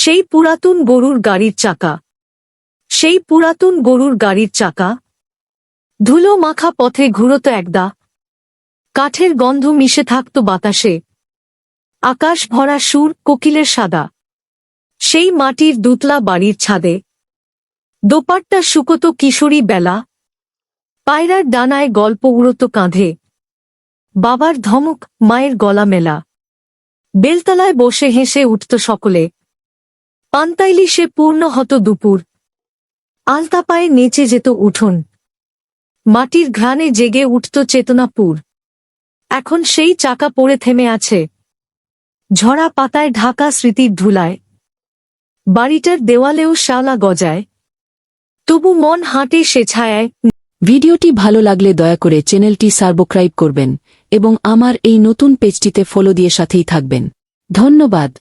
সেই পুরাতন গরুর গাড়ির চাকা, সেই পুরাতন গরুর গাড়ির চাকা। ধুলো মাখা পথে ঘুরত একদা, কাঠের গন্ধ মিশে থাকত বাতাসে, আকাশ ভরা সুর, কোকিলের সাদা। সেই মাটির দুতলা বাড়ির ছাদে দোপাট্টা শুকোতো কিশোরী বেলা, পায়রার ডানায় গল্প উড়ত কাঁধে, বাবার ধমক, মায়ের গলা মেলা। বেলতলায় বসে হেসে উঠত সকলে, পান্তাইলি সে পূর্ণ হতো দুপুর। আলতা পায়ে নেচে যেত উঠোন, মাটির ঘ্রাণে জেগে উঠত চেতনাপুর। এখন সেই চাকা পড়ে থেমে আছে, ঝরা পাতায় ঢাকা স্মৃতির ধুলায়। বাড়িটার দেওয়ালেও শালা গজায়, তবু মন হাঁটে সে ছায়ায়। ভিডিওটি ভালো লাগলে দয়া করে চ্যানেলটি সাবস্ক্রাইব করবেন এবং আমার এই নতুন পেজটিতে ফলো দিয়ে সাথেই থাকবেন। ধন্যবাদ।